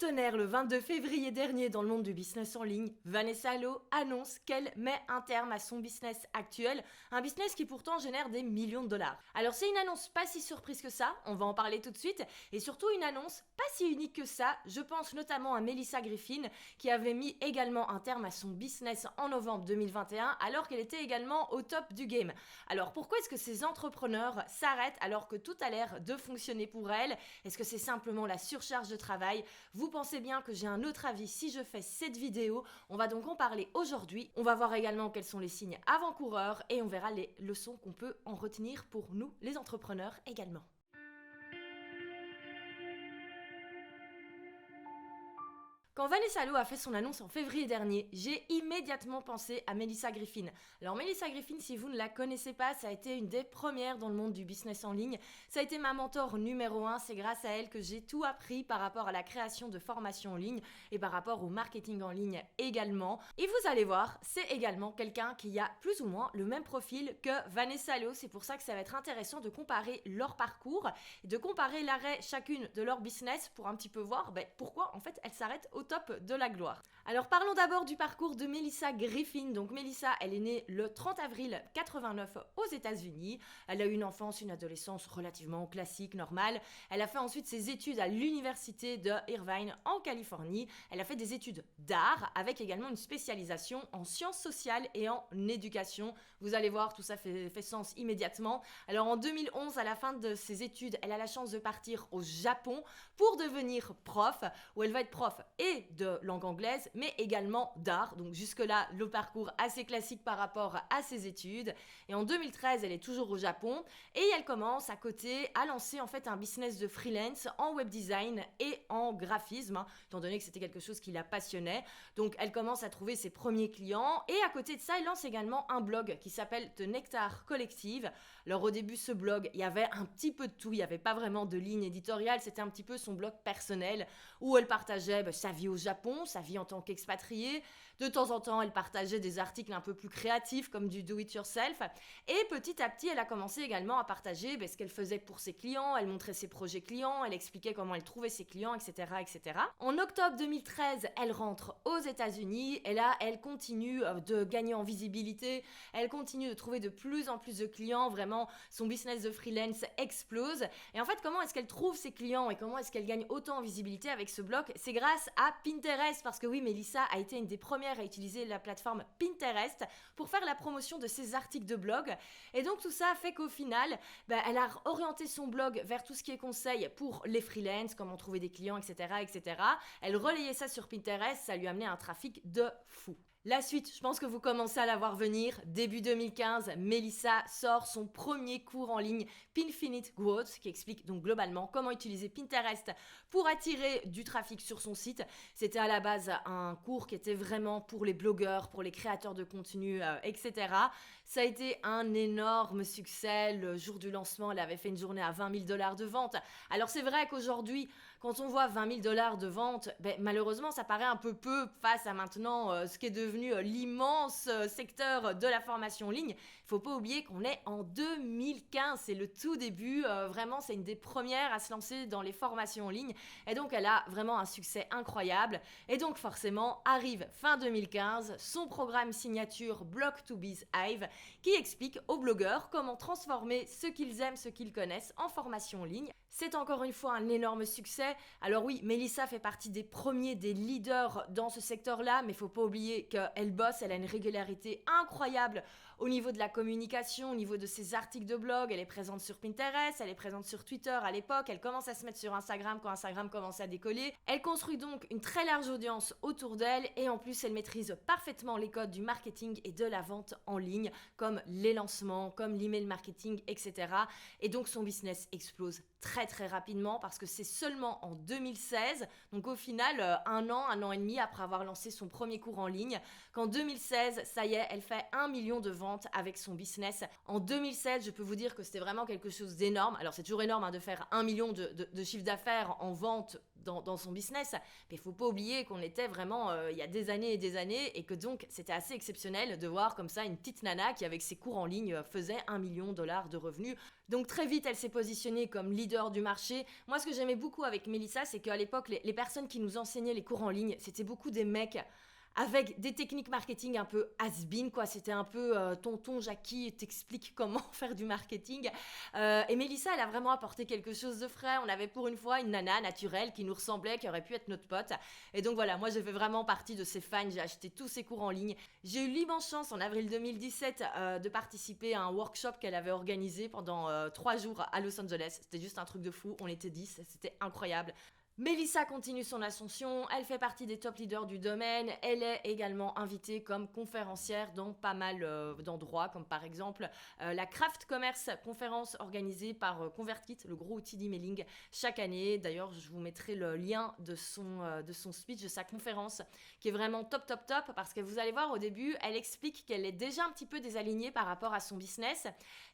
tonnerre, le 22 février dernier, dans le monde du business en ligne, Vanessa Allo annonce qu'elle met un terme à son business actuel, un business qui pourtant génère des millions de dollars. Alors c'est une annonce pas si surprise que ça, on va en parler tout de suite, et surtout une annonce pas si unique que ça. Je pense notamment à Melissa Griffin, qui avait mis également un terme à son business en novembre 2021, alors qu'elle était également au top du game. Alors pourquoi est-ce que ces entrepreneurs s'arrêtent alors que tout a l'air de fonctionner pour elles? Est-ce que c'est simplement la surcharge de travail? Vous pensez bien que j'ai un autre avis si je fais cette vidéo. On va donc en parler aujourd'hui. On va voir également quels sont les signes avant-coureurs et on verra les leçons qu'on peut en retenir pour nous, les entrepreneurs également. Quand Vanessa Allo a fait son annonce en février dernier, j'ai immédiatement pensé à Melissa Griffin. Alors Melissa Griffin, si vous ne la connaissez pas, ça a été une des premières dans le monde du business en ligne. Ça a été ma mentor numéro 1, c'est grâce à elle que j'ai tout appris par rapport à la création de formations en ligne et par rapport au marketing en ligne également. Et vous allez voir, c'est également quelqu'un qui a plus ou moins le même profil que Vanessa Allo. C'est pour ça que ça va être intéressant de comparer leur parcours et de comparer l'arrêt chacune de leur business pour un petit peu voir pourquoi en fait elles s'arrêtent au top de la gloire. Alors parlons d'abord du parcours de Melissa Griffin. Donc Melissa, elle est née le 30 avril 89 aux États-Unis. Elle a eu une enfance, une adolescence relativement classique, normale. Elle a fait ensuite ses études à l'université de Irvine en Californie. Elle a fait des études d'art avec également une spécialisation en sciences sociales et en éducation. Vous allez voir, tout ça fait sens immédiatement. Alors en 2011, à la fin de ses études, elle a la chance de partir au Japon pour devenir prof, où elle va être prof et de langue anglaise, mais également d'art. Donc jusque-là, le parcours assez classique par rapport à ses études. Et en 2013, elle est toujours au Japon et elle commence à côté à lancer en fait un business de freelance en web design et en graphisme, étant donné que c'était quelque chose qui la passionnait. Donc elle commence à trouver ses premiers clients et à côté de ça, elle lance également un blog qui s'appelle The Nectar Collective. Alors au début, ce blog, il y avait un petit peu de tout, il n'y avait pas vraiment de ligne éditoriale, c'était un petit peu son blog personnel où elle partageait sa vie au Japon, sa vie en tant qu'expatriée. De temps en temps, elle partageait des articles un peu plus créatifs comme du do-it-yourself. Et petit à petit, elle a commencé également à partager ce qu'elle faisait pour ses clients. Elle montrait ses projets clients, elle expliquait comment elle trouvait ses clients, etc., etc. En octobre 2013, elle rentre aux États-Unis et là, elle continue de gagner en visibilité. Elle continue de trouver de plus en plus de clients. Vraiment, son business de freelance explose. Et en fait, comment est-ce qu'elle trouve ses clients et comment est-ce qu'elle gagne autant en visibilité avec ce blog? C'est grâce à Pinterest, parce que oui, Melissa a été une des premières à utiliser la plateforme Pinterest pour faire la promotion de ses articles de blog. Et donc tout ça a fait qu'au final, elle a orienté son blog vers tout ce qui est conseil pour les freelances, comment trouver des clients, etc., etc. Elle relayait ça sur Pinterest, ça lui a amené un trafic de fou. La suite, je pense que vous commencez à la voir venir. Début 2015, Melissa sort son premier cours en ligne Pinfinite Growth qui explique donc globalement comment utiliser Pinterest pour attirer du trafic sur son site. C'était à la base un cours qui était vraiment pour les blogueurs, pour les créateurs de contenu, etc. Ça a été un énorme succès. Le jour du lancement, elle avait fait une journée à 20 000 $ de vente. Alors c'est vrai qu'aujourd'hui, quand on voit 20 000 $ de vente, malheureusement ça paraît un peu peu face à maintenant ce qui est devenu l'immense secteur de la formation en ligne. Il faut pas oublier qu'on est en 2015, c'est le tout début, vraiment c'est une des premières à se lancer dans les formations en ligne et donc elle a vraiment un succès incroyable et donc forcément arrive fin 2015 son programme signature Blog to Biz Hive qui explique aux blogueurs comment transformer ce qu'ils aiment, ce qu'ils connaissent en formation en ligne. C'est encore une fois un énorme succès. Alors oui, Melissa fait partie des premiers, des leaders dans ce secteur-là, mais il faut pas oublier qu'elle bosse, elle a une régularité incroyable au niveau de la communication, au niveau de ses articles de blog. Elle est présente sur Pinterest, elle est présente sur Twitter à l'époque, elle commence à se mettre sur Instagram quand Instagram commence à décoller. Elle construit donc une très large audience autour d'elle et en plus, elle maîtrise parfaitement les codes du marketing et de la vente en ligne, comme les lancements, comme l'email marketing, etc. Et donc, son business explose très rapidement parce que c'est seulement en 2016, donc au final un an et demi après avoir lancé son premier cours en ligne, qu'en 2016, ça y est, elle fait 1 million de ventes avec son business. En 2016, je peux vous dire que c'était vraiment quelque chose d'énorme. Alors c'est toujours énorme de faire 1 million de chiffre d'affaires en vente dans son business. Mais il faut pas oublier qu'on était vraiment il y a des années et des années et que donc c'était assez exceptionnel de voir comme ça une petite nana qui avec ses cours en ligne faisait $1 million de revenus. Donc très vite elle s'est positionnée comme leader du marché. Moi ce que j'aimais beaucoup avec Mélissa, c'est qu'à l'époque les personnes qui nous enseignaient les cours en ligne, c'était beaucoup des mecs avec des techniques marketing un peu has-been, quoi. C'était un peu tonton Jackie t'explique comment faire du marketing. Et Mélissa, elle a vraiment apporté quelque chose de frais. On avait pour une fois une nana naturelle qui nous ressemblait, qui aurait pu être notre pote. Et donc voilà, moi j'ai fait vraiment partie de ses fans. J'ai acheté tous ses cours en ligne. J'ai eu l'immense chance en avril 2017 de participer à un workshop qu'elle avait organisé pendant 3 jours à Los Angeles. C'était juste un truc de fou. On était 10, c'était incroyable. Mélissa continue son ascension, elle fait partie des top leaders du domaine, elle est également invitée comme conférencière dans pas mal d'endroits, comme par exemple la Craft Commerce conférence organisée par ConvertKit, le gros outil d'emailing chaque année. D'ailleurs, je vous mettrai le lien de son speech, de sa conférence, qui est vraiment top, top, top, parce que vous allez voir au début, elle explique qu'elle est déjà un petit peu désalignée par rapport à son business,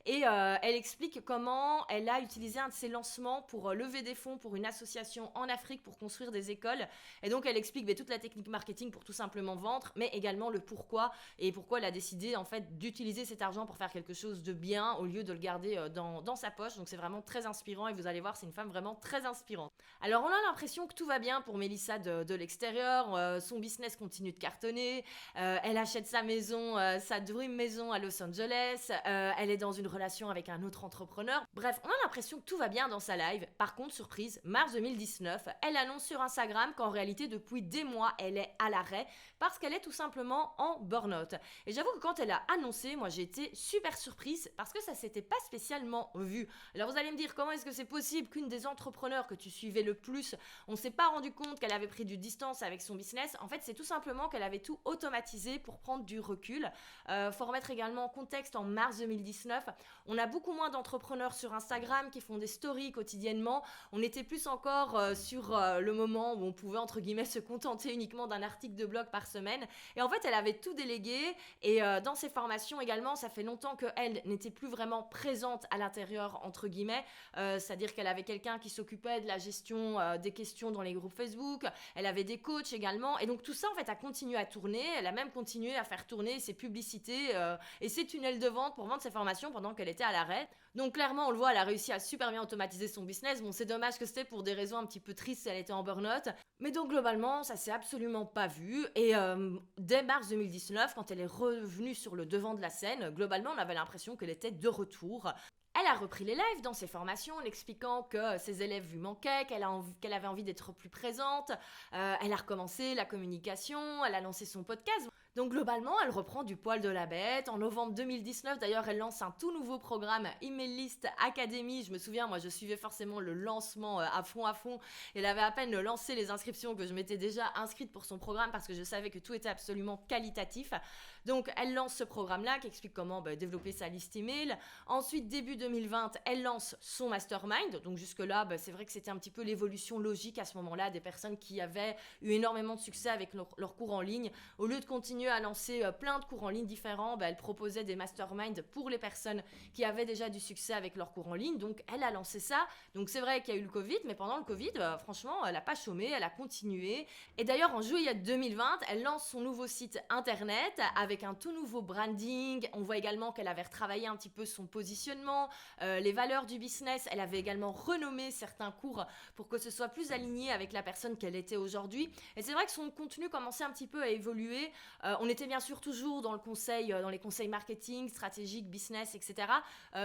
et elle explique comment elle a utilisé un de ses lancements pour lever des fonds pour une association en Afrique pour construire des écoles. Et donc elle explique toute la technique marketing pour tout simplement vendre, mais également le pourquoi et pourquoi elle a décidé en fait d'utiliser cet argent pour faire quelque chose de bien au lieu de le garder dans sa poche. Donc c'est vraiment très inspirant et vous allez voir, c'est une femme vraiment très inspirante. Alors on a l'impression que tout va bien pour Mélissa de l'extérieur, son business continue de cartonner, elle achète sa maison, sa dream maison à Los Angeles, elle est dans une relation avec un autre entrepreneur. Bref, on a l'impression que tout va bien dans sa live. Par contre, surprise, mars 2019, elle annonce sur Instagram qu'en réalité, depuis des mois, elle est à l'arrêt parce qu'elle est tout simplement en burn-out. Et j'avoue que quand elle a annoncé, moi j'ai été super surprise parce que ça s'était pas spécialement vu. Alors vous allez me dire, comment est-ce que c'est possible qu'une des entrepreneurs que tu suivais le plus, on s'est pas rendu compte qu'elle avait pris du distance avec son business? En fait, c'est tout simplement qu'elle avait tout automatisé pour prendre du recul. Faut remettre également en contexte, en mars 2019, on a beaucoup moins d'entrepreneurs sur Instagram qui font des stories quotidiennement. On était plus encore sur le moment où on pouvait entre guillemets se contenter uniquement d'un article de blog par semaine. Et en fait, elle avait tout délégué. Et dans ses formations également, ça fait longtemps qu'elle n'était plus vraiment présente à l'intérieur entre guillemets. C'est-à-dire qu'elle avait quelqu'un qui s'occupait de la gestion des questions dans les groupes Facebook. Elle avait des coachs également. Et donc tout ça en fait a continué à tourner. Elle a même continué à faire tourner ses publicités et ses tunnels de vente pour vendre ses formations pendant qu'elle était à l'arrêt. Donc clairement, on le voit, elle a réussi à super bien automatiser son business. Bon, c'est dommage que c'était pour des raisons un petit peu tristes, elle était en burn-out. Mais donc globalement, ça s'est absolument pas vu. Et dès mars 2019, quand elle est revenue sur le devant de la scène, globalement, on avait l'impression qu'elle était de retour. Elle a repris les lives dans ses formations en expliquant que ses élèves lui manquaient, qu'elle avait envie d'être plus présente. Elle a recommencé la communication, elle a lancé son podcast. Donc globalement, elle reprend du poil de la bête. En novembre 2019, d'ailleurs, elle lance un tout nouveau programme, Email List Academy. Je me souviens, moi, je suivais forcément le lancement à fond. Elle avait à peine lancé les inscriptions que je m'étais déjà inscrite pour son programme parce que je savais que tout était absolument qualitatif. Donc, elle lance ce programme-là qui explique comment développer sa liste email. Ensuite, début 2020, elle lance son mastermind. Donc, jusque-là, c'est vrai que c'était un petit peu l'évolution logique à ce moment-là des personnes qui avaient eu énormément de succès avec leurs cours en ligne. Au lieu de continuer à lancer plein de cours en ligne différents, elle proposait des masterminds pour les personnes qui avaient déjà du succès avec leurs cours en ligne. Donc, elle a lancé ça. Donc, c'est vrai qu'il y a eu le Covid, mais pendant le Covid, franchement, elle n'a pas chômé, elle a continué. Et d'ailleurs, en juillet 2020, elle lance son nouveau site internet avec un tout nouveau branding. On voit également qu'elle avait retravaillé un petit peu son positionnement, les valeurs du business. Elle avait également renommé certains cours pour que ce soit plus aligné avec la personne qu'elle était aujourd'hui. Et c'est vrai que son contenu commençait un petit peu à évoluer. On était bien sûr toujours dans les conseils marketing, stratégiques, business, etc.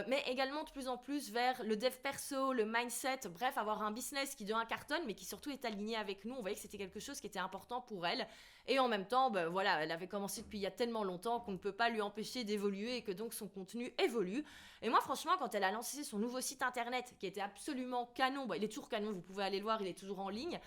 Mais également de plus en plus vers le dev perso, le mindset, bref, avoir un business qui de un cartonne, mais qui surtout est aligné avec nous. On voyait que c'était quelque chose qui était important pour elle. Et en même temps, elle avait commencé depuis il y a tellement longtemps qu'on ne peut pas lui empêcher d'évoluer et que donc son contenu évolue. Et moi, franchement, quand elle a lancé son nouveau site internet, qui était absolument canon, il est toujours canon, vous pouvez aller le voir, il est toujours en ligne,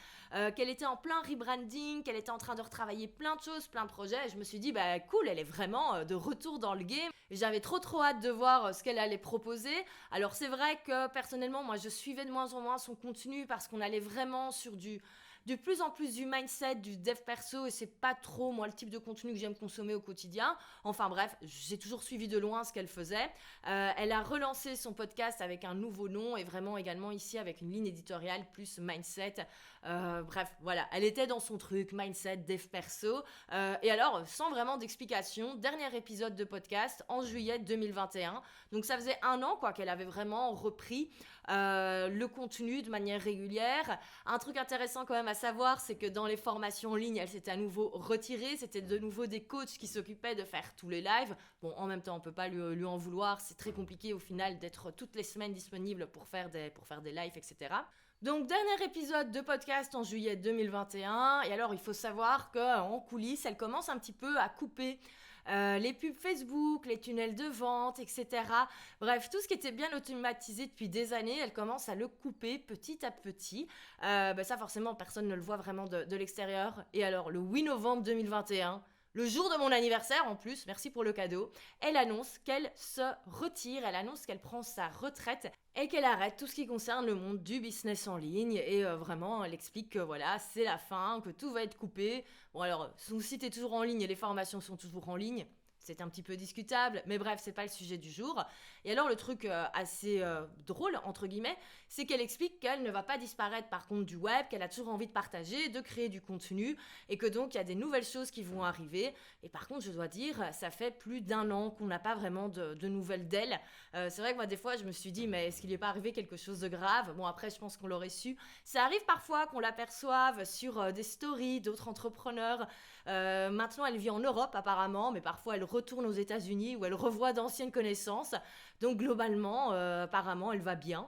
qu'elle était en plein rebranding, qu'elle était en train de retravailler plein de choses, plein de projets, je me suis dit, cool, elle est vraiment de retour dans le game. Et j'avais trop hâte de voir ce qu'elle allait proposer. Alors c'est vrai que personnellement, moi, je suivais de moins en moins son contenu parce qu'on allait vraiment sur du de plus en plus du mindset, du dev perso, et c'est pas trop moi le type de contenu que j'aime consommer au quotidien. Enfin bref, j'ai toujours suivi de loin ce qu'elle faisait. Elle a relancé son podcast avec un nouveau nom et vraiment également ici avec une ligne éditoriale plus mindset. Bref, voilà, elle était dans son truc, mindset, dev perso. Et alors, sans vraiment d'explication, dernier épisode de podcast en juillet 2021. Donc ça faisait 1 an quoi qu'elle avait vraiment repris le contenu de manière régulière. Un truc intéressant quand même à savoir, c'est que dans les formations en ligne, elle s'était à nouveau retirée. C'était de nouveau des coachs qui s'occupaient de faire tous les lives. Bon, en même temps, on peut pas lui en vouloir. C'est très compliqué au final d'être toutes les semaines disponible pour faire des lives, etc. Donc, dernier épisode de podcast en juillet 2021. Et alors, il faut savoir qu'en coulisses, elle commence un petit peu à couper les pubs Facebook, les tunnels de vente, etc. Bref, tout ce qui était bien automatisé depuis des années, elle commence à le couper petit à petit. Ça, forcément, personne ne le voit vraiment de l'extérieur. Et alors, le 8 novembre 2021... le jour de mon anniversaire en plus, merci pour le cadeau, elle annonce qu'elle se retire, elle annonce qu'elle prend sa retraite et qu'elle arrête tout ce qui concerne le monde du business en ligne. Et vraiment, elle explique que voilà, c'est la fin, que tout va être coupé. Bon alors, son site est toujours en ligne et les formations sont toujours en ligne. C'est un petit peu discutable, mais bref, c'est pas le sujet du jour. Et alors, le truc assez drôle, entre guillemets, c'est qu'elle explique qu'elle ne va pas disparaître par contre du web, qu'elle a toujours envie de partager, de créer du contenu, et que donc il y a des nouvelles choses qui vont arriver. Et par contre, je dois dire, ça fait plus d'1 an qu'on n'a pas vraiment de nouvelles d'elle. C'est vrai que moi, des fois, je me suis dit, mais est-ce qu'il n'est pas arrivé quelque chose de grave ? Bon, après, je pense qu'on l'aurait su. Ça arrive parfois qu'on l'aperçoive sur des stories d'autres entrepreneurs. Maintenant, elle vit en Europe apparemment, mais parfois elle retourne aux États-Unis où elle revoit d'anciennes connaissances. Donc globalement, apparemment, elle va bien.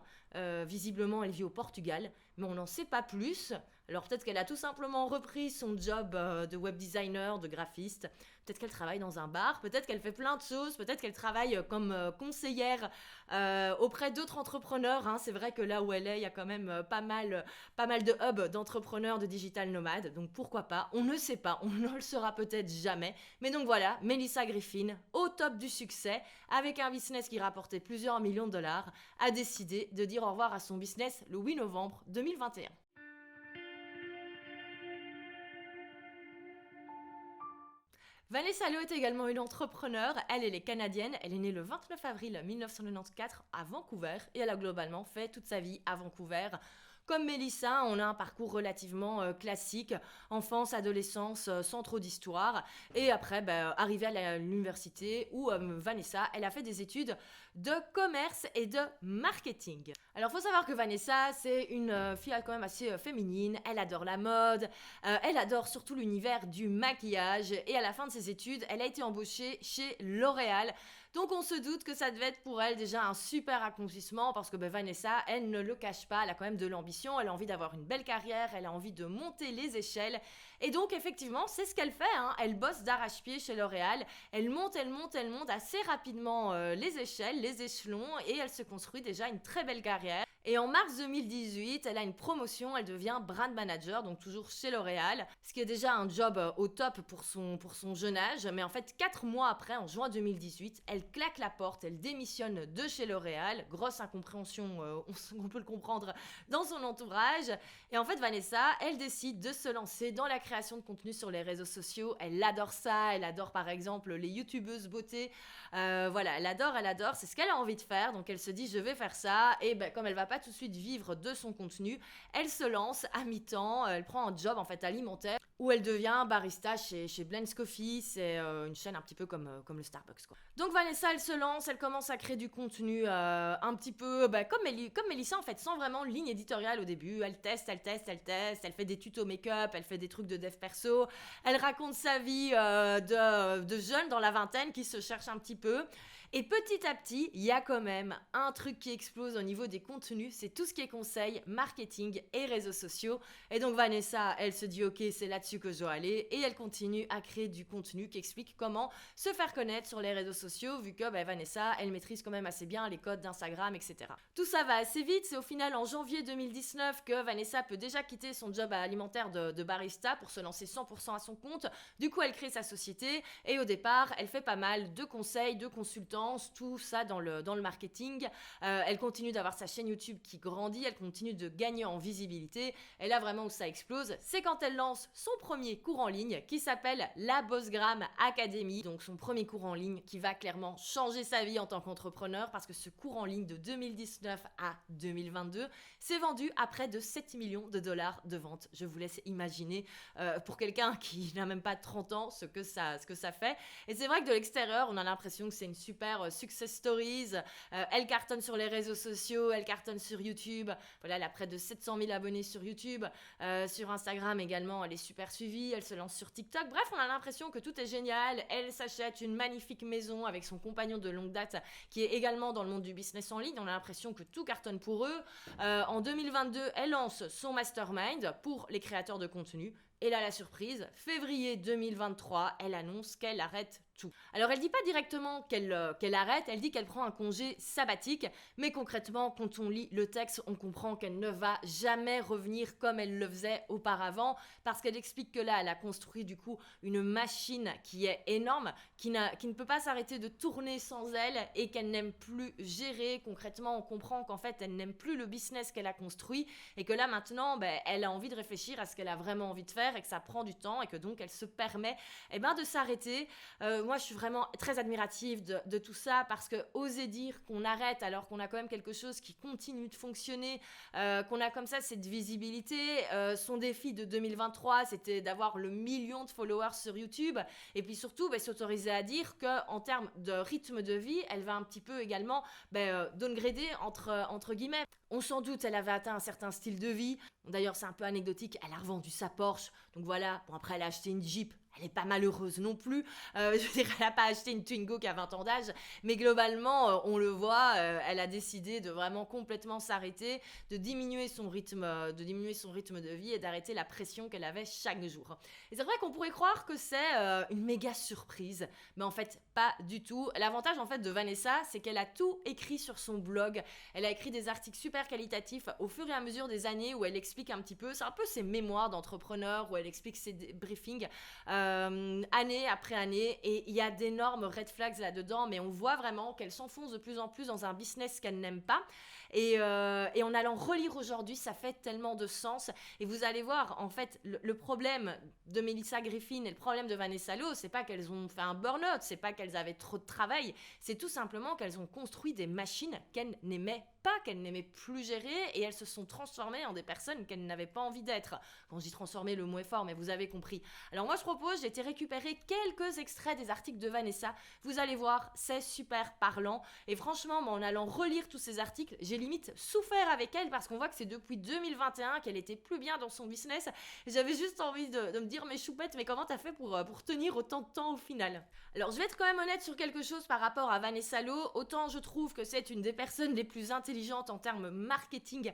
Visiblement, elle vit au Portugal, mais on n'en sait pas plus. Alors peut-être qu'elle a tout simplement repris son job de web designer, de graphiste. Peut-être qu'elle travaille dans un bar, peut-être qu'elle fait plein de choses, peut-être qu'elle travaille comme conseillère auprès d'autres entrepreneurs. Hein. C'est vrai que là où elle est, il y a quand même pas mal de hubs d'entrepreneurs de digital nomades. Donc pourquoi pas ? On ne sait pas, on ne le saura peut-être jamais. Mais donc voilà, Melissa Griffin, au top du succès, avec un business qui rapportait plusieurs millions de dollars, a décidé de dire au revoir à son business le 8 novembre 2021. Vanessa Lowe est également une entrepreneure, elle est canadienne, elle est née le 29 avril 1994 à Vancouver et elle a globalement fait toute sa vie à Vancouver. Comme Melissa, on a un parcours relativement classique, enfance, adolescence, sans trop d'histoire. Et après, arrivée à l'université où Vanessa, elle a fait des études de commerce et de marketing. Alors, il faut savoir que Vanessa, c'est une fille quand même assez féminine. Elle adore la mode, elle adore surtout l'univers du maquillage. Et à la fin de ses études, elle a été embauchée chez L'Oréal. Donc on se doute que ça devait être pour elle déjà un super accomplissement parce que Vanessa, elle ne le cache pas, elle a quand même de l'ambition, elle a envie d'avoir une belle carrière, elle a envie de monter les échelles. Et donc effectivement, c'est ce qu'elle fait, hein. Elle bosse d'arrache-pied chez L'Oréal, elle monte assez rapidement les échelles, les échelons et elle se construit déjà une très belle carrière. Et en mars 2018, elle a une promotion, elle devient brand manager, donc toujours chez L'Oréal, ce qui est déjà un job au top pour son jeune âge. Mais en fait, 4 mois après, en juin 2018, elle claque la porte, elle démissionne de chez L'Oréal. Grosse incompréhension, on peut le comprendre, dans son entourage. Et en fait, Vanessa, elle décide de se lancer dans la création de contenu sur les réseaux sociaux. Elle adore ça, elle adore par exemple les youtubeuses beauté. Voilà, elle adore, c'est ce qu'elle a envie de faire. Donc elle se dit, je vais faire ça. Et comme elle va pas tout de suite vivre de son contenu, elle se lance à mi-temps, elle prend un job en fait alimentaire où elle devient barista chez Blends Coffee, c'est une chaîne un petit peu comme le Starbucks quoi. Donc Vanessa, elle se lance, elle commence à créer du contenu un petit peu comme Melissa en fait, sans vraiment ligne éditoriale au début. Elle teste, elle fait des tutos make-up, elle fait des trucs de dev perso, elle raconte sa vie de jeune dans la vingtaine qui se cherche un petit peu. Et petit à petit, il y a quand même un truc qui explose au niveau des contenus, c'est tout ce qui est conseils, marketing et réseaux sociaux. Et donc Vanessa, elle se dit ok, c'est là-dessus que je dois aller et elle continue à créer du contenu qui explique comment se faire connaître sur les réseaux sociaux vu que Vanessa, elle maîtrise quand même assez bien les codes d'Instagram, etc. Tout ça va assez vite, c'est au final en janvier 2019 que Vanessa peut déjà quitter son job alimentaire de barista pour se lancer 100% à son compte. Du coup, elle crée sa société et au départ, elle fait pas mal de conseils, de consultants compétences, tout ça dans le marketing. Elle continue d'avoir sa chaîne YouTube qui grandit, elle continue de gagner en visibilité. Et là vraiment où ça explose, c'est quand elle lance son premier cours en ligne qui s'appelle la Bossgram Academy. Donc son premier cours en ligne qui va clairement changer sa vie en tant qu'entrepreneur, parce que ce cours en ligne de 2019 à 2022 s'est vendu à près de 7 millions de dollars de vente. Je vous laisse imaginer pour quelqu'un qui n'a même pas 30 ans ce que ça fait. Et c'est vrai que de l'extérieur, on a l'impression que c'est une super success stories. Elle cartonne sur les réseaux sociaux, elle cartonne sur YouTube. Voilà, elle a près de 700 000 abonnés sur YouTube. Sur Instagram également, elle est super suivie. Elle se lance sur TikTok. Bref, on a l'impression que tout est génial. Elle s'achète une magnifique maison avec son compagnon de longue date qui est également dans le monde du business en ligne. On a l'impression que tout cartonne pour eux. En 2022, elle lance son mastermind pour les créateurs de contenu. Et là, la surprise, février 2023, elle annonce qu'elle arrête tout. Alors, elle dit pas directement qu'elle arrête, elle dit qu'elle prend un congé sabbatique, mais concrètement, quand on lit le texte, on comprend qu'elle ne va jamais revenir comme elle le faisait auparavant, parce qu'elle explique que là, elle a construit du coup une machine qui est énorme, qui ne peut pas s'arrêter de tourner sans elle, et qu'elle n'aime plus gérer. Concrètement, on comprend qu'en fait, elle n'aime plus le business qu'elle a construit, et que là, maintenant, elle a envie de réfléchir à ce qu'elle a vraiment envie de faire, et que ça prend du temps, et que donc elle se permet de s'arrêter. Moi, je suis vraiment très admirative de tout ça, parce que oser dire qu'on arrête alors qu'on a quand même quelque chose qui continue de fonctionner, qu'on a comme ça cette visibilité. Son défi de 2023, c'était d'avoir le 1 million de followers sur YouTube, et puis surtout s'autoriser à dire qu'en termes de rythme de vie, elle va un petit peu également downgrader entre guillemets. On s'en doute, elle avait atteint un certain style de vie. D'ailleurs, c'est un peu anecdotique, elle a revendu sa Porsche. Donc voilà, bon après elle a acheté une Jeep. Elle n'est pas malheureuse non plus. Je veux dire, elle n'a pas acheté une Twingo qui a 20 ans d'âge. Mais globalement, on le voit, elle a décidé de vraiment complètement s'arrêter, de diminuer son rythme de vie et d'arrêter la pression qu'elle avait chaque jour. Et c'est vrai qu'on pourrait croire que c'est une méga surprise. Mais en fait, pas du tout. L'avantage en fait de Vanessa, c'est qu'elle a tout écrit sur son blog. Elle a écrit des articles super qualitatifs au fur et à mesure des années où elle explique un petit peu, c'est un peu ses mémoires d'entrepreneur, où elle explique ses briefings année après année, et il y a d'énormes red flags là-dedans, mais on voit vraiment qu'elle s'enfonce de plus en plus dans un business qu'elle n'aime pas, et en allant relire aujourd'hui, ça fait tellement de sens, et vous allez voir, en fait, le problème de Melissa Griffin et le problème de Vanessa Lowe, c'est pas qu'elles ont fait un burn-out, c'est pas qu'elles avaient trop de travail, c'est tout simplement qu'elles ont construit des machines qu'elles n'aimaient pas, qu'elles n'aimaient plus gérer, et elles se sont transformées en des personnes qu'elles n'avaient pas envie d'être. Quand je dis transformer, le mot est fort, mais vous avez compris. Alors moi je propose, j'ai été récupérer quelques extraits des articles de Vanessa. Vous allez voir, c'est super parlant, et franchement, en allant relire tous ces articles, j'ai limite souffert avec elle, parce qu'on voit que c'est depuis 2021 qu'elle était plus bien dans son business, et j'avais juste envie de me dire, mais choupette, mais comment t'as fait pour tenir autant de temps au final? Alors je vais être quand même honnête sur quelque chose par rapport à Vanessa Lowe. Autant je trouve que c'est une des personnes les plus intelligentes en termes marketing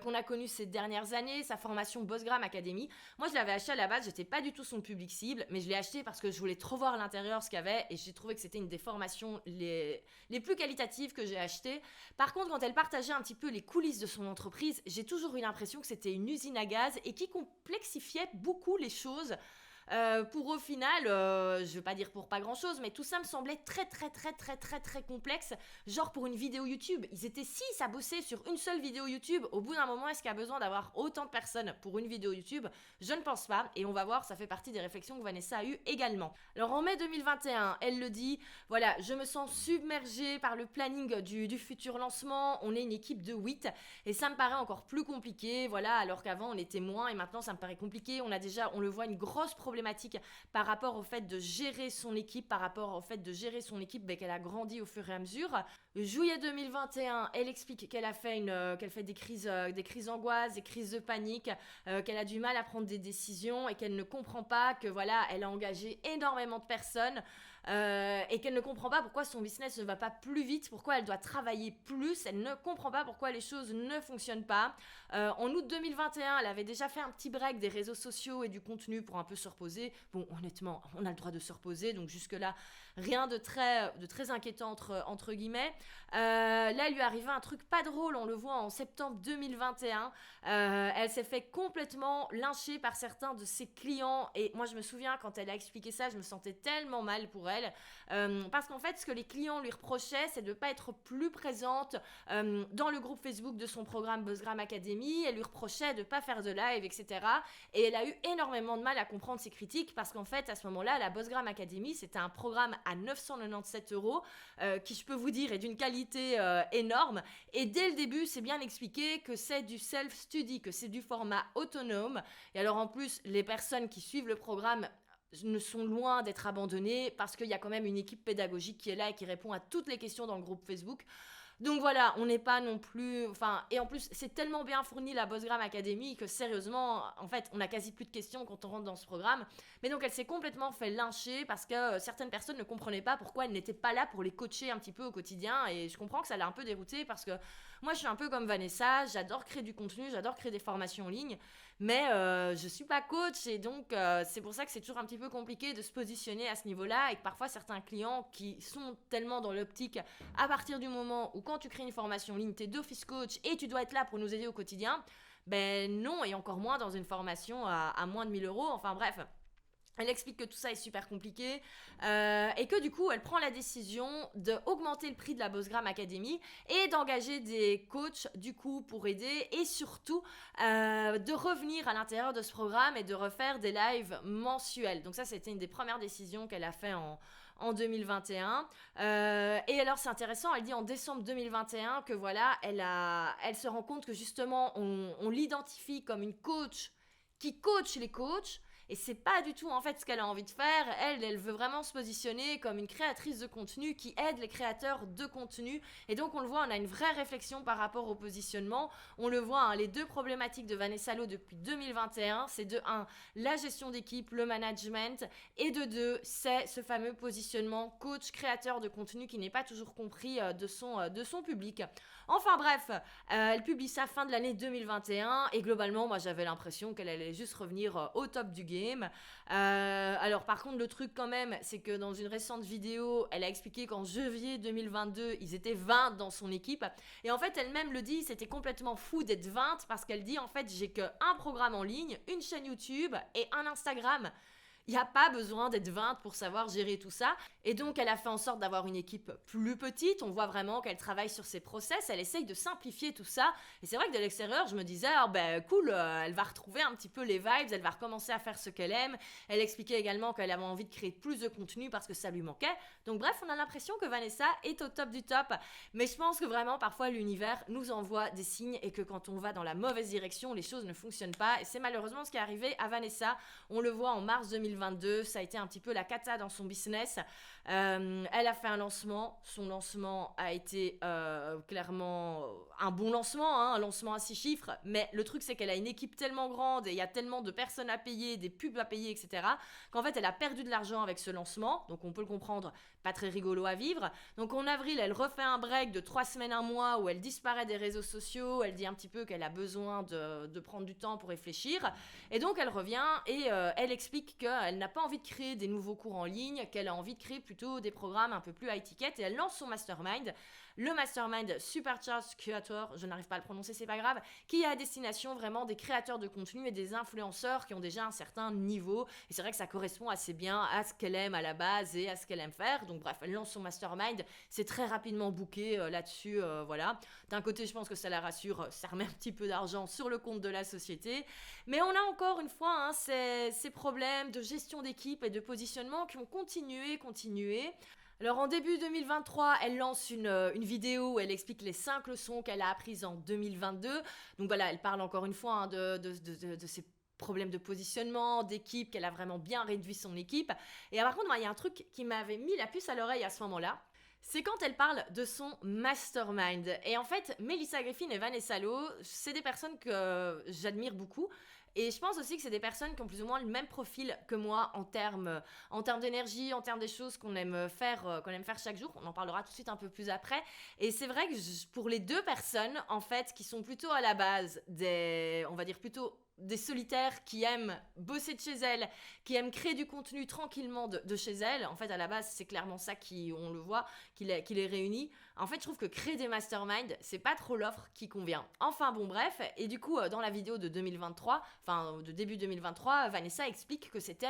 qu'on a connues ces dernières années. Sa formation Bossgram Academy, moi je l'avais acheté à la base, j'étais pas du tout son public cible, mais je l'ai acheté parce que je voulais trop voir à l'intérieur ce qu'il y avait, et j'ai trouvé que c'était une des formations les plus qualitatives que j'ai achetées. Par contre, quand elle partageait un petit peu les coulisses de son entreprise, j'ai toujours eu l'impression que c'était une usine à gaz, et qui complexifiait beaucoup les choses. Pour au final, je vais pas dire pour pas grand chose, mais tout ça me semblait très complexe. Genre pour une vidéo YouTube, ils étaient 6 à bosser sur une seule vidéo YouTube. Au bout d'un moment, est-ce qu'il y a besoin d'avoir autant de personnes pour une vidéo YouTube? Je ne pense pas, et on va voir, ça fait partie des réflexions que Vanessa a eues également. Alors en mai 2021, elle le dit, voilà, je me sens submergée par le planning du futur lancement. On est une équipe de 8, et ça me paraît encore plus compliqué, voilà, alors qu'avant on était moins, et maintenant ça me paraît compliqué. On le voit, une grosse problématique par rapport au fait de gérer son équipe, qu'elle a grandi au fur et à mesure. Juillet 2021, elle explique qu'elle fait des crises d'angoisse, des crises de panique, qu'elle a du mal à prendre des décisions, et qu'elle ne comprend pas que voilà, elle a engagé énormément de personnes, et qu'elle ne comprend pas pourquoi son business ne va pas plus vite, pourquoi elle doit travailler plus. Elle ne comprend pas pourquoi les choses ne fonctionnent pas. En août 2021, elle avait déjà fait un petit break des réseaux sociaux et du contenu pour un peu se reposer. Bon, honnêtement, on a le droit de se reposer, donc jusque-là, rien de très inquiétant entre guillemets. Là, il lui arrivait un truc pas drôle, on le voit en septembre 2021. Elle s'est fait complètement lyncher par certains de ses clients, et moi je me souviens quand elle a expliqué ça, je me sentais tellement mal pour elle. naturel. Parce qu'en fait, ce que les clients lui reprochaient, c'est de ne pas être plus présente dans le groupe Facebook de son programme BuzzGram Academy. Elle lui reprochait de ne pas faire de live, etc. Et elle a eu énormément de mal à comprendre ces critiques parce qu'en fait, à ce moment-là, la BuzzGram Academy, c'était un programme à 997 €, qui, je peux vous dire, est d'une qualité énorme. Et dès le début, c'est bien expliqué que c'est du self-study, que c'est du format autonome. Et alors, en plus, les personnes qui suivent le programme ne sont loin d'être abandonnées parce qu'il y a quand même une équipe pédagogique qui est là et qui répond à toutes les questions dans le groupe Facebook. Donc voilà, on n'est pas non plus... et en plus, c'est tellement bien fourni la BuzzGram Academy que sérieusement, en fait, on a quasi plus de questions quand on rentre dans ce programme. Mais donc, elle s'est complètement fait lyncher parce que certaines personnes ne comprenaient pas pourquoi elle n'était pas là pour les coacher un petit peu au quotidien. Et je comprends que ça l'a un peu déroutée parce que moi, je suis un peu comme Vanessa, j'adore créer du contenu, j'adore créer des formations en ligne. Mais je suis pas coach et donc c'est pour ça que c'est toujours un petit peu compliqué de se positionner à ce niveau-là et que parfois certains clients qui sont tellement dans l'optique à partir du moment où quand tu crées une formation en ligne, t'es d'office coach et tu dois être là pour nous aider au quotidien, ben non, et encore moins dans une formation à moins de 1 000 €, enfin bref. Elle explique que tout ça est super compliqué et que du coup, elle prend la décision d'augmenter le prix de la BuzzGram Academy et d'engager des coachs du coup pour aider et surtout de revenir à l'intérieur de ce programme et de refaire des lives mensuels. Donc ça, c'était une des premières décisions qu'elle a fait en 2021. Et alors, c'est intéressant, elle dit en décembre 2021 que voilà, elle se rend compte que justement, on l'identifie comme une coach qui coach les coachs. Et c'est pas du tout en fait ce qu'elle a envie de faire. Elle veut vraiment se positionner comme une créatrice de contenu qui aide les créateurs de contenu. Et donc on le voit, on a une vraie réflexion par rapport au positionnement. On le voit, les deux problématiques de Vanessa Loh depuis 2021, c'est de 1, la gestion d'équipe, le management, et de 2, c'est ce fameux positionnement coach créateur de contenu qui n'est pas toujours compris de son public. Enfin bref, elle publie ça fin de l'année 2021 et globalement, moi j'avais l'impression qu'elle allait juste revenir au top du game. Alors par contre, le truc quand même, c'est que dans une récente vidéo, elle a expliqué qu'en janvier 2022, ils étaient 20 dans son équipe. Et en fait, elle-même le dit, c'était complètement fou d'être 20 parce qu'elle dit en fait, j'ai qu'un programme en ligne, une chaîne YouTube et un Instagram. Il n'y a pas besoin d'être 20 pour savoir gérer tout ça. Et donc, elle a fait en sorte d'avoir une équipe plus petite. On voit vraiment qu'elle travaille sur ses process. Elle essaye de simplifier tout ça. Et c'est vrai que de l'extérieur, je me disais, cool, elle va retrouver un petit peu les vibes. Elle va recommencer à faire ce qu'elle aime. Elle expliquait également qu'elle avait envie de créer plus de contenu parce que ça lui manquait. Donc bref, on a l'impression que Vanessa est au top du top. Mais je pense que vraiment, parfois, l'univers nous envoie des signes et que quand on va dans la mauvaise direction, les choses ne fonctionnent pas. Et c'est malheureusement ce qui est arrivé à Vanessa. On le voit en mars 2022, ça a été un petit peu la cata dans son business. Elle a fait un lancement. Son lancement a été clairement un bon lancement, un lancement à 6 chiffres. Mais le truc, c'est qu'elle a une équipe tellement grande et il y a tellement de personnes à payer, des pubs à payer, etc. qu'en fait, elle a perdu de l'argent avec ce lancement. Donc, on peut le comprendre, pas très rigolo à vivre. Donc, en avril, elle refait un break de 3 semaines, un mois où elle disparaît des réseaux sociaux. Elle dit un petit peu qu'elle a besoin de prendre du temps pour réfléchir. Et donc, elle revient et elle explique qu'elle n'a pas envie de créer des nouveaux cours en ligne, qu'elle a envie de créer plutôt des programmes un peu plus high ticket et elle lance son mastermind. Le mastermind Supercharged Creator, je n'arrive pas à le prononcer, c'est pas grave, qui est à destination vraiment des créateurs de contenu et des influenceurs qui ont déjà un certain niveau. Et c'est vrai que ça correspond assez bien à ce qu'elle aime à la base et à ce qu'elle aime faire. Donc bref, elle lance son mastermind, c'est très rapidement booké là-dessus, voilà. D'un côté, je pense que ça la rassure, ça remet un petit peu d'argent sur le compte de la société. Mais on a encore une fois ces problèmes de gestion d'équipe et de positionnement qui ont continué. Alors en début 2023, elle lance une vidéo où elle explique les 5 leçons qu'elle a apprises en 2022. Donc voilà, elle parle encore une fois de ses problèmes de positionnement, d'équipe, qu'elle a vraiment bien réduit son équipe. Et par contre, il y a un truc qui m'avait mis la puce à l'oreille à ce moment-là. C'est quand elle parle de son mastermind. Et en fait, Melissa Griffin et Vanessa Loh, c'est des personnes que j'admire beaucoup. Et je pense aussi que c'est des personnes qui ont plus ou moins le même profil que moi en termes d'énergie, en termes des choses qu'on aime faire chaque jour. On en parlera tout de suite un peu plus après. Et c'est vrai que pour les deux personnes, en fait, qui sont plutôt à la base on va dire plutôt des solitaires qui aiment bosser de chez elles, qui aiment créer du contenu tranquillement de chez elles. En fait, à la base, c'est clairement ça on le voit, qui les réunit. En fait, je trouve que créer des masterminds, c'est pas trop l'offre qui convient. Enfin bon, bref. Et du coup, dans la vidéo de 2023, enfin de début 2023, Vanessa explique que c'était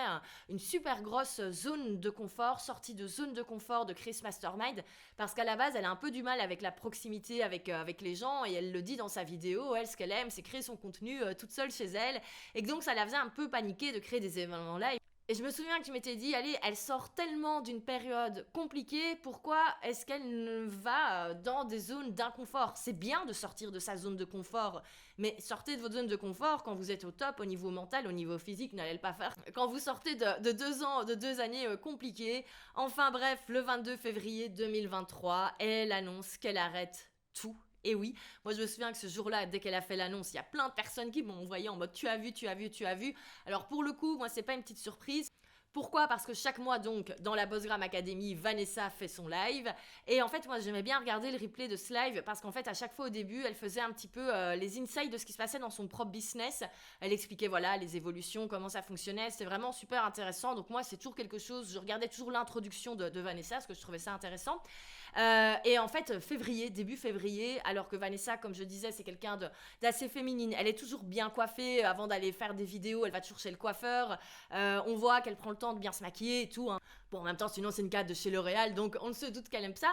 une super grosse zone de confort, sortie de zone de confort de créer ce mastermind, parce qu'à la base, elle a un peu du mal avec la proximité avec les gens, et elle le dit dans sa vidéo, elle, ce qu'elle aime, c'est créer son contenu toute seule chez elle, et que donc ça la faisait un peu paniquer de créer des événements live. Et je me souviens que je m'étais dit, allez, elle sort tellement d'une période compliquée, pourquoi est-ce qu'elle ne va dans des zones d'inconfort? C'est bien de sortir de sa zone de confort, mais sortez de votre zone de confort quand vous êtes au top, au niveau mental, au niveau physique, n'allez le pas faire. Quand vous sortez de 2 années compliquées, enfin bref, le 22 février 2023, elle annonce qu'elle arrête tout. Et oui, moi je me souviens que ce jour-là, dès qu'elle a fait l'annonce, il y a plein de personnes qui m'ont envoyé en mode tu as vu. Alors pour le coup, moi c'est pas une petite surprise. Pourquoi? Parce que chaque mois donc, dans la Bossgram Academy, Vanessa fait son live. Et en fait, moi j'aimais bien regarder le replay de ce live parce qu'en fait, à chaque fois au début, elle faisait un petit peu les insights de ce qui se passait dans son propre business. Elle expliquait voilà les évolutions, comment ça fonctionnait. C'était vraiment super intéressant. Donc moi, c'est toujours quelque chose, je regardais toujours l'introduction de Vanessa parce que je trouvais ça intéressant. Et en fait, début février, alors que Vanessa, comme je disais, c'est quelqu'un d'assez féminine. Elle est toujours bien coiffée. Avant d'aller faire des vidéos, elle va toujours chez le coiffeur. On voit qu'elle prend le temps de bien se maquiller et tout. Hein. Bon, en même temps, sinon, c'est une cadre de chez L'Oréal, donc on se doute qu'elle aime ça.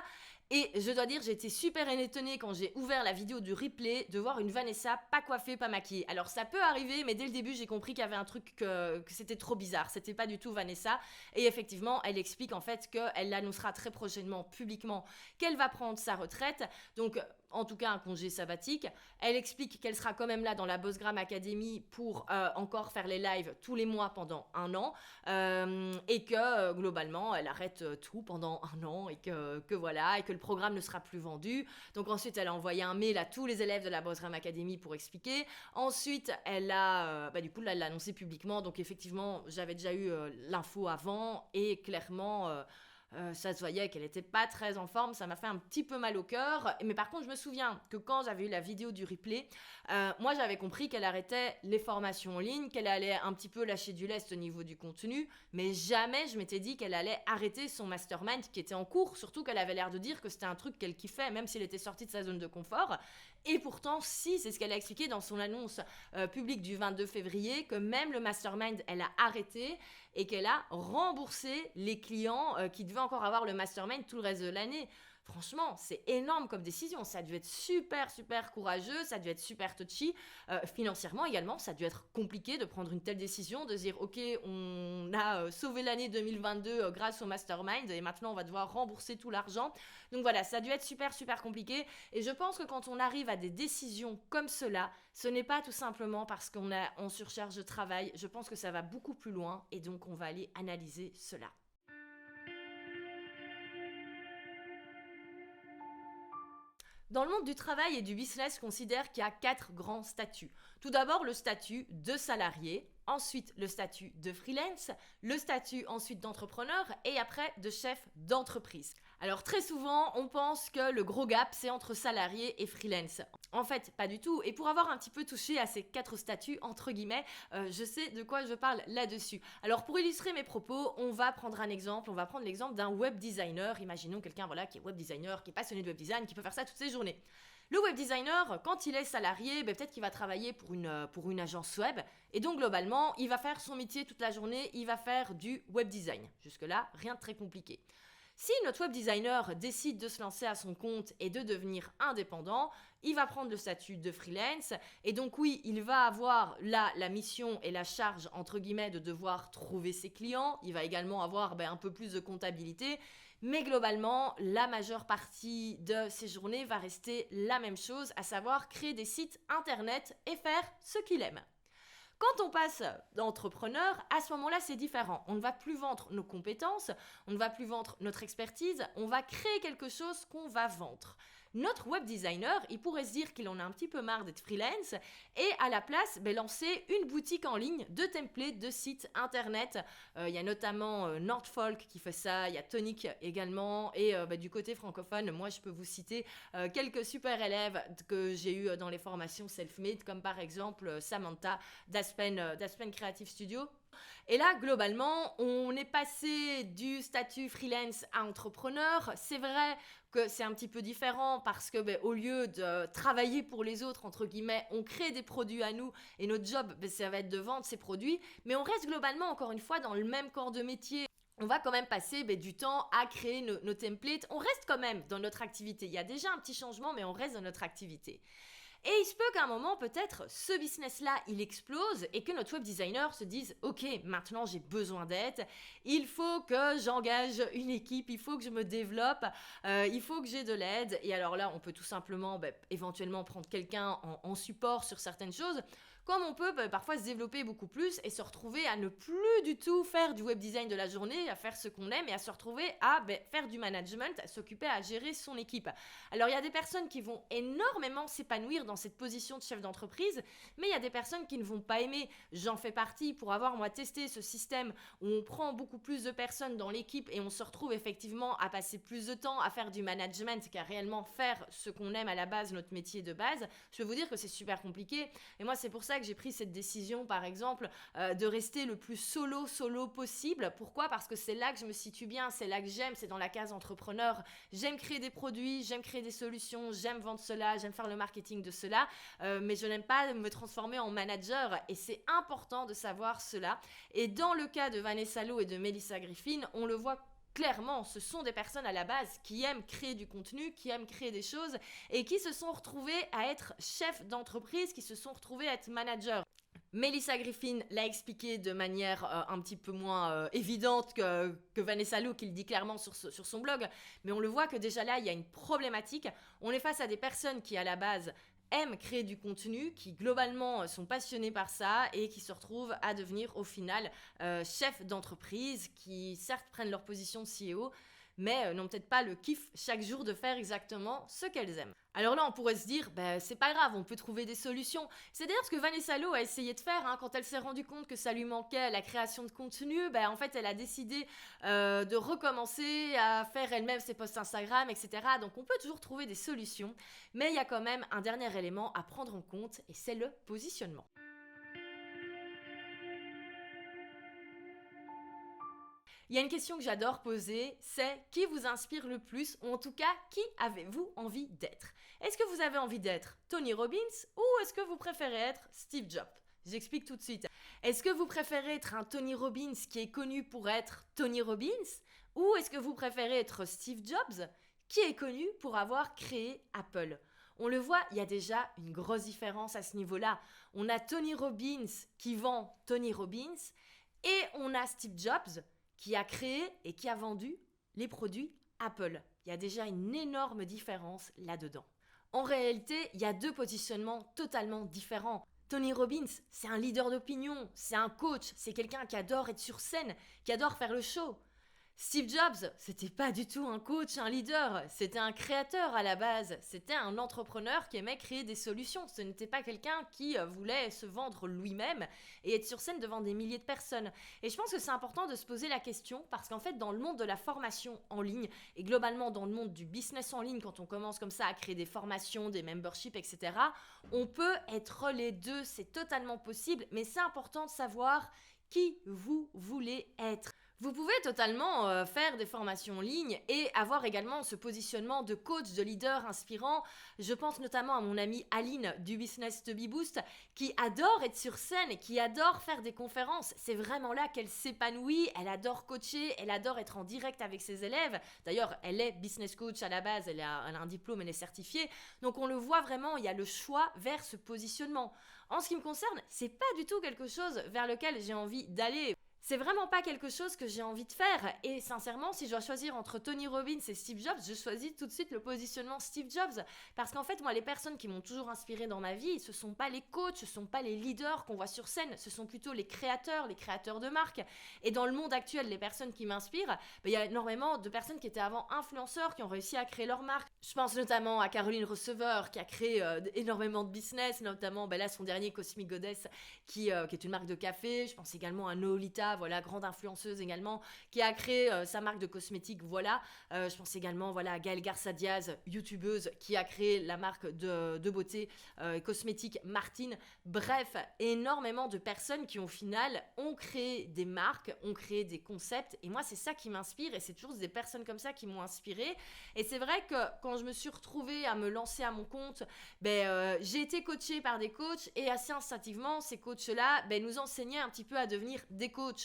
Et je dois dire, j'ai été super étonnée quand j'ai ouvert la vidéo du replay de voir une Vanessa pas coiffée, pas maquillée. Alors ça peut arriver, mais dès le début, j'ai compris qu'il y avait un truc que c'était trop bizarre. C'était pas du tout Vanessa. Et effectivement, elle explique en fait qu'elle l'annoncera très prochainement, publiquement, qu'elle va prendre sa retraite. Donc, en tout cas, un congé sabbatique. Elle explique qu'elle sera quand même là dans la Bossgram Academy pour encore faire les lives tous les mois pendant 1 an. Et que globalement, elle arrête tout pendant 1 an et que voilà, et que le programme ne sera plus vendu. Donc ensuite, elle a envoyé un mail à tous les élèves de la Bossgram Academy pour expliquer. Ensuite, elle a, du coup, là, elle l'a annoncé publiquement. Donc effectivement, j'avais déjà eu l'info avant et clairement... ça se voyait qu'elle était pas très en forme, ça m'a fait un petit peu mal au cœur. Mais par contre, je me souviens que quand j'avais eu la vidéo du replay, moi j'avais compris qu'elle arrêtait les formations en ligne, qu'elle allait un petit peu lâcher du lest au niveau du contenu, mais jamais je m'étais dit qu'elle allait arrêter son mastermind qui était en cours, surtout qu'elle avait l'air de dire que c'était un truc qu'elle kiffait, même s'il était sorti de sa zone de confort. Et pourtant, si, c'est ce qu'elle a expliqué dans son annonce publique du 22 février, que même le mastermind, elle a arrêté et qu'elle a remboursé les clients qui devaient encore avoir le mastermind tout le reste de l'année. Franchement, c'est énorme comme décision. Ça a dû être super, super courageux, ça a dû être super touchy. Financièrement également, ça a dû être compliqué de prendre une telle décision, de dire, ok, on a sauvé l'année 2022 grâce au mastermind et maintenant on va devoir rembourser tout l'argent. Donc voilà, ça a dû être super, super compliqué. Et je pense que quand on arrive à des décisions comme cela, ce n'est pas tout simplement parce qu'on est en surcharge de travail. Je pense que ça va beaucoup plus loin et donc on va aller analyser cela. Dans le monde du travail et du business, je considère qu'il y a 4 grands statuts. Tout d'abord, le statut de salarié, ensuite le statut de freelance, le statut ensuite d'entrepreneur et après de chef d'entreprise. Alors très souvent, on pense que le gros gap, c'est entre salarié et freelance. En fait, pas du tout. Et pour avoir un petit peu touché à ces 4 statuts, entre guillemets, je sais de quoi je parle là-dessus. Alors pour illustrer mes propos, on va prendre un exemple. On va prendre l'exemple d'un web designer. Imaginons quelqu'un qui est web designer, qui est passionné de web design, qui peut faire ça toutes ses journées. Le web designer, quand il est salarié, peut-être qu'il va travailler pour une agence web. Et donc globalement, il va faire son métier toute la journée. Il va faire du web design. Jusque-là, rien de très compliqué. Si notre web designer décide de se lancer à son compte et de devenir indépendant, il va prendre le statut de freelance et donc oui, il va avoir là la mission et la charge entre guillemets de devoir trouver ses clients, il va également avoir un peu plus de comptabilité, mais globalement, la majeure partie de ses journées va rester la même chose, à savoir créer des sites internet et faire ce qu'il aime. Quand on passe d'entrepreneur, à ce moment-là, c'est différent. On ne va plus vendre nos compétences, on ne va plus vendre notre expertise, on va créer quelque chose qu'on va vendre. notre web designer, il pourrait se dire qu'il en a un petit peu marre d'être freelance et à la place, lancer une boutique en ligne de templates de sites internet. Il y a notamment Nordfolk qui fait ça, il y a Tonic également et du côté francophone, moi je peux vous citer quelques super élèves que j'ai eu dans les formations self-made comme par exemple Samantha d'Aspen Creative Studio. Et là, globalement, on est passé du statut freelance à entrepreneur. C'est vrai que c'est un petit peu différent parce que au lieu de travailler pour les autres, entre guillemets, on crée des produits à nous et notre job, ça va être de vendre ces produits. Mais on reste globalement, encore une fois, dans le même corps de métier. On va quand même passer du temps à créer nos templates. On reste quand même dans notre activité. Il y a déjà un petit changement, mais on reste dans notre activité. Et il se peut qu'à un moment, peut-être, ce business-là, il explose et que notre web designer se dise « Ok, maintenant j'ai besoin d'aide, il faut que j'engage une équipe, il faut que je me développe, il faut que j'ai de l'aide. » Et alors là, on peut tout simplement éventuellement prendre quelqu'un en support sur certaines choses, comme on peut parfois se développer beaucoup plus et se retrouver à ne plus du tout faire du web design de la journée, à faire ce qu'on aime et à se retrouver à faire du management, à s'occuper à gérer son équipe. Alors il y a des personnes qui vont énormément s'épanouir dans cette position de chef d'entreprise, mais il y a des personnes qui ne vont pas aimer. J'en fais partie pour avoir moi testé ce système où on prend beaucoup plus de personnes dans l'équipe et on se retrouve effectivement à passer plus de temps à faire du management qu'à réellement faire ce qu'on aime à la base, notre métier de base. Je peux vous dire que c'est super compliqué et moi c'est pour ça que j'ai pris cette décision par exemple de rester le plus solo possible. Pourquoi ? Parce que c'est là que je me situe bien, c'est là que j'aime, c'est dans la case entrepreneur. J'aime créer des produits, j'aime créer des solutions, j'aime vendre cela, j'aime faire le marketing de cela, mais je n'aime pas me transformer en manager et c'est important de savoir cela. Et dans le cas de Vanessa Lowe et de Melissa Griffin, on le voit clairement, ce sont des personnes à la base qui aiment créer du contenu, qui aiment créer des choses et qui se sont retrouvées à être chefs d'entreprise, qui se sont retrouvées à être managers. Melissa Griffin l'a expliqué de manière un petit peu moins évidente que Vanessa Lowe qui le dit clairement sur son blog, mais on le voit que déjà là, il y a une problématique. On est face à des personnes qui à la base aiment créer du contenu, qui globalement sont passionnés par ça et qui se retrouvent à devenir au final chefs d'entreprise, qui certes prennent leur position de CEO, mais n'ont peut-être pas le kiff chaque jour de faire exactement ce qu'elles aiment. Alors là, on pourrait se dire, c'est pas grave, on peut trouver des solutions. C'est d'ailleurs ce que Vanessa Lowe a essayé de faire quand elle s'est rendue compte que ça lui manquait la création de contenu. En fait, elle a décidé de recommencer à faire elle-même ses posts Instagram, etc. Donc, on peut toujours trouver des solutions, mais il y a quand même un dernier élément à prendre en compte et c'est le positionnement. Il y a une question que j'adore poser, c'est qui vous inspire le plus ou en tout cas, qui avez-vous envie d'être ? Est-ce que vous avez envie d'être Tony Robbins ou est-ce que vous préférez être Steve Jobs ? J'explique tout de suite. Est-ce que vous préférez être un Tony Robbins qui est connu pour être Tony Robbins ou est-ce que vous préférez être Steve Jobs qui est connu pour avoir créé Apple ? On le voit, il y a déjà une grosse différence à ce niveau-là. On a Tony Robbins qui vend Tony Robbins et on a Steve Jobs qui a créé et qui a vendu les produits Apple. Il y a déjà une énorme différence là-dedans. En réalité, il y a deux positionnements totalement différents. Tony Robbins, c'est un leader d'opinion, c'est un coach, c'est quelqu'un qui adore être sur scène, qui adore faire le show. Steve Jobs, c'était pas du tout un coach, un leader, c'était un créateur à la base, c'était un entrepreneur qui aimait créer des solutions, ce n'était pas quelqu'un qui voulait se vendre lui-même et être sur scène devant des milliers de personnes. Et je pense que c'est important de se poser la question parce qu'en fait dans le monde de la formation en ligne et globalement dans le monde du business en ligne, quand on commence comme ça à créer des formations, des memberships, etc., on peut être les deux, c'est totalement possible, mais c'est important de savoir qui vous voulez être. Vous pouvez totalement faire des formations en ligne et avoir également ce positionnement de coach, de leader inspirant. Je pense notamment à mon amie Aline du Business to Be Boost qui adore être sur scène et qui adore faire des conférences. C'est vraiment là qu'elle s'épanouit, elle adore coacher, elle adore être en direct avec ses élèves. D'ailleurs, elle est business coach à la base, elle a un diplôme, elle est certifiée. Donc on le voit vraiment, il y a le choix vers ce positionnement. En ce qui me concerne, c'est pas du tout quelque chose vers lequel j'ai envie d'aller. C'est vraiment pas quelque chose que j'ai envie de faire. Et sincèrement, si je dois choisir entre Tony Robbins et Steve Jobs, je choisis tout de suite le positionnement Steve Jobs. Parce qu'en fait, moi, les personnes qui m'ont toujours inspiré dans ma vie, ce sont pas les coachs, ce sont pas les leaders qu'on voit sur scène, ce sont plutôt les créateurs de marques. Et dans le monde actuel, les personnes qui m'inspirent, il y a énormément de personnes qui étaient avant influenceurs, qui ont réussi à créer leur marque. Je pense notamment à Caroline Receveur, qui a créé énormément de business, notamment là, son dernier Cosmic Goddess, qui est une marque de café. Je pense également à Noolita, voilà, grande influenceuse également, qui a créé sa marque de cosmétiques, voilà. Je pense également, voilà, à Gaël Garcia Diaz, youtubeuse, qui a créé la marque de beauté cosmétique Martine. Bref, énormément de personnes qui, au final, ont créé des marques, ont créé des concepts, et moi, c'est ça qui m'inspire, et c'est toujours des personnes comme ça qui m'ont inspirée. Et c'est vrai que quand je me suis retrouvée à me lancer à mon compte, j'ai été coachée par des coachs, et assez instinctivement, ces coachs-là nous enseignaient un petit peu à devenir des coachs.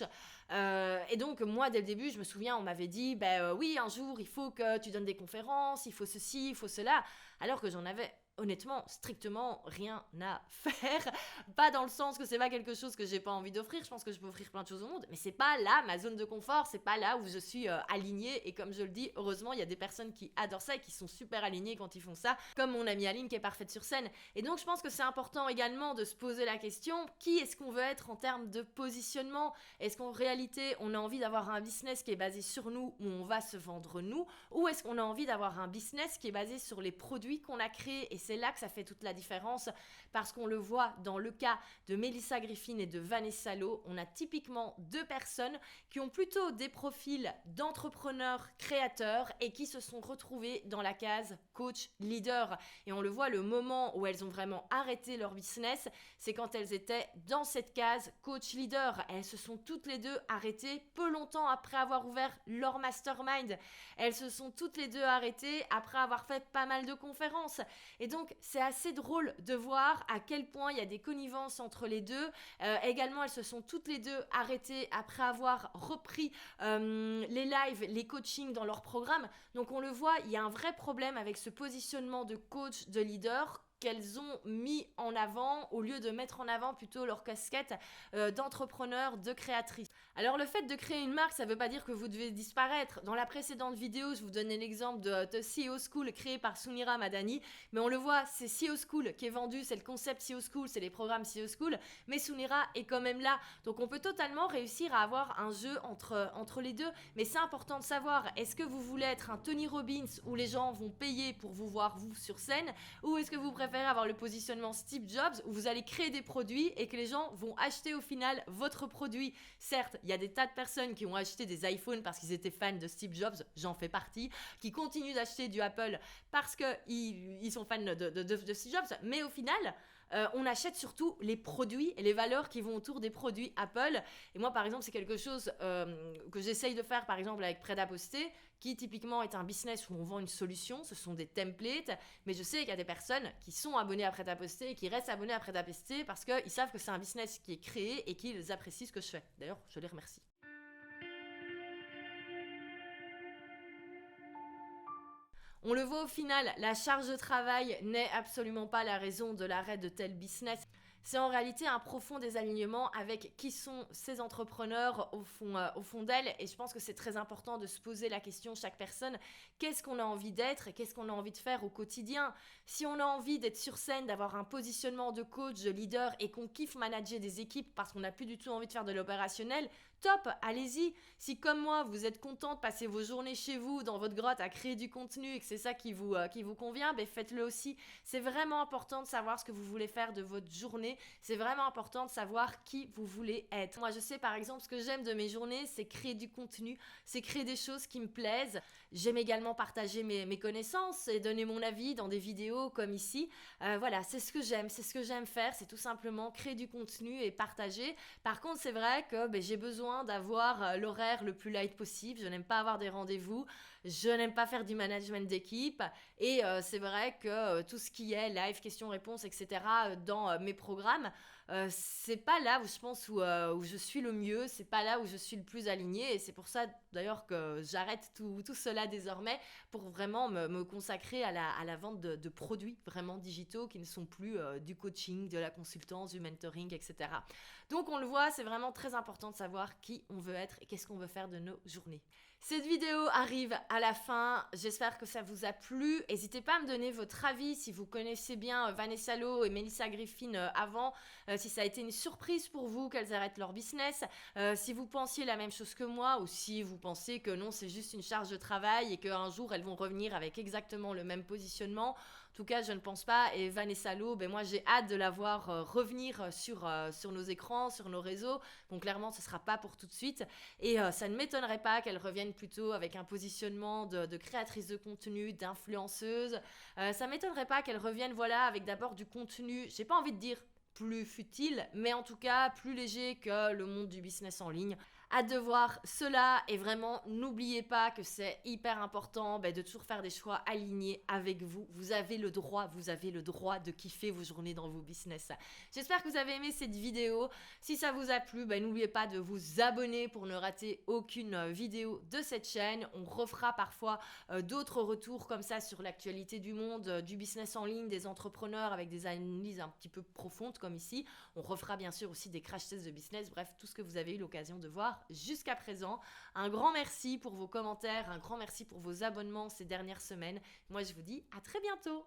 Et donc, moi, dès le début, je me souviens, on m'avait dit, oui, un jour, il faut que tu donnes des conférences, il faut ceci, il faut cela, alors que j'en avais honnêtement, strictement rien à faire. Pas dans le sens que c'est pas quelque chose que j'ai pas envie d'offrir. Je pense que je peux offrir plein de choses au monde, mais c'est pas là ma zone de confort. C'est pas là où je suis alignée. Et comme je le dis, heureusement, il y a des personnes qui adorent ça et qui sont super alignées quand ils font ça, comme mon amie Aline qui est parfaite sur scène. Et donc, je pense que c'est important également de se poser la question, qui est-ce qu'on veut être en termes de positionnement? Est-ce qu'en réalité, on a envie d'avoir un business qui est basé sur nous, où on va se vendre nous? Ou est-ce qu'on a envie d'avoir un business qui est basé sur les produits qu'on a créés? Et c'est là que ça fait toute la différence, parce qu'on le voit dans le cas de Melissa Griffin et de Vanessa Lowe, on a typiquement deux personnes qui ont plutôt des profils d'entrepreneurs créateurs et qui se sont retrouvées dans la case coach leader. Et on le voit, le moment où elles ont vraiment arrêté leur business, c'est quand elles étaient dans cette case coach leader. Elles se sont toutes les deux arrêtées peu longtemps après avoir ouvert leur mastermind. Elles se sont toutes les deux arrêtées après avoir fait pas mal de conférences. Et donc, c'est assez drôle de voir à quel point il y a des connivences entre les deux. Également, elles se sont toutes les deux arrêtées après avoir repris les lives, les coachings dans leur programme. Donc, on le voit, il y a un vrai problème avec ce positionnement de coach, de leader qu'elles ont mis en avant au lieu de mettre en avant plutôt leur casquette d'entrepreneur, de créatrice. Alors le fait de créer une marque, ça ne veut pas dire que vous devez disparaître. Dans la précédente vidéo, je vous donnais l'exemple de CEO School créé par Sunira Madani, mais on le voit, c'est CEO School qui est vendu, c'est le concept CEO School, c'est les programmes CEO School, mais Sunira est quand même là. Donc on peut totalement réussir à avoir un jeu entre les deux, mais c'est important de savoir, est-ce que vous voulez être un Tony Robbins où les gens vont payer pour vous voir vous sur scène, ou est-ce que vous préférez avoir le positionnement Steve Jobs où vous allez créer des produits et que les gens vont acheter au final votre produit? Certes, il y a des tas de personnes qui ont acheté des iPhones parce qu'ils étaient fans de Steve Jobs, j'en fais partie, qui continuent d'acheter du Apple parce qu'ils sont fans de Steve Jobs, mais au final, on achète surtout les produits et les valeurs qui vont autour des produits Apple. Et moi, par exemple, c'est quelque chose que j'essaye de faire, par exemple, avec Prêt-à-Poster, qui typiquement est un business où on vend une solution, ce sont des templates, mais je sais qu'il y a des personnes qui sont abonnées à Prêt-à-Poster et qui restent abonnées à Prêt-à-Poster parce qu'ils savent que c'est un business qui est créé et qu'ils apprécient ce que je fais. D'ailleurs, je les remercie. On le voit au final, la charge de travail n'est absolument pas la raison de l'arrêt de tel business. C'est en réalité un profond désalignement avec qui sont ces entrepreneurs au fond d'elles. Et je pense que c'est très important de se poser la question, chaque personne, qu'est-ce qu'on a envie d'être et qu'est-ce qu'on a envie de faire au quotidien? Si on a envie d'être sur scène, d'avoir un positionnement de coach, de leader et qu'on kiffe manager des équipes parce qu'on n'a plus du tout envie de faire de l'opérationnel, top, allez-y. Si comme moi, vous êtes content de passer vos journées chez vous, dans votre grotte, à créer du contenu et que c'est ça qui vous convient, faites-le aussi. C'est vraiment important de savoir ce que vous voulez faire de votre journée. C'est vraiment important de savoir qui vous voulez être. Moi, je sais par exemple, ce que j'aime de mes journées, c'est créer du contenu, c'est créer des choses qui me plaisent. J'aime également partager mes connaissances et donner mon avis dans des vidéos comme ici. Voilà, c'est ce que j'aime faire, c'est tout simplement créer du contenu et partager. Par contre, c'est vrai que j'ai besoin d'avoir l'horaire le plus light possible. Je n'aime pas avoir des rendez-vous, je n'aime pas faire du management d'équipe et c'est vrai que tout ce qui est live, questions-réponses, etc. dans mes programmes, c'est pas là où je pense où je suis le mieux, c'est pas là où je suis le plus alignée et c'est pour ça d'ailleurs que j'arrête tout cela désormais pour vraiment me consacrer à la vente de produits vraiment digitaux qui ne sont plus du coaching, de la consultance, du mentoring, etc. Donc on le voit, c'est vraiment très important de savoir qui on veut être et qu'est-ce qu'on veut faire de nos journées. Cette vidéo arrive à la fin, j'espère que ça vous a plu. N'hésitez pas à me donner votre avis si vous connaissez bien Vanessa Lowe et Melissa Griffin avant, si ça a été une surprise pour vous qu'elles arrêtent leur business, si vous pensiez la même chose que moi ou si vous pensez que non, c'est juste une charge de travail et qu'un jour elles vont revenir avec exactement le même positionnement. En tout cas, je ne pense pas. Et Vanessa Lowe, moi j'ai hâte de la voir revenir sur nos écrans, sur nos réseaux. Bon, clairement, ce ne sera pas pour tout de suite. Et ça ne m'étonnerait pas qu'elle revienne plutôt avec un positionnement de créatrice de contenu, d'influenceuse. Ça ne m'étonnerait pas qu'elle revienne avec d'abord du contenu, j'ai pas envie de dire plus futile, mais en tout cas plus léger que le monde du business en ligne. Hâte de voir cela et vraiment n'oubliez pas que c'est hyper important de toujours faire des choix alignés avec vous. Vous avez le droit de kiffer vos journées dans vos business. J'espère que vous avez aimé cette vidéo. Si ça vous a plu, n'oubliez pas de vous abonner pour ne rater aucune vidéo de cette chaîne. On refera parfois d'autres retours comme ça sur l'actualité du monde, du business en ligne, des entrepreneurs avec des analyses un petit peu profondes comme ici. On refera bien sûr aussi des crash tests de business, bref, tout ce que vous avez eu l'occasion de voir jusqu'à présent. Un grand merci pour vos commentaires, un grand merci pour vos abonnements ces dernières semaines. Moi, je vous dis à très bientôt.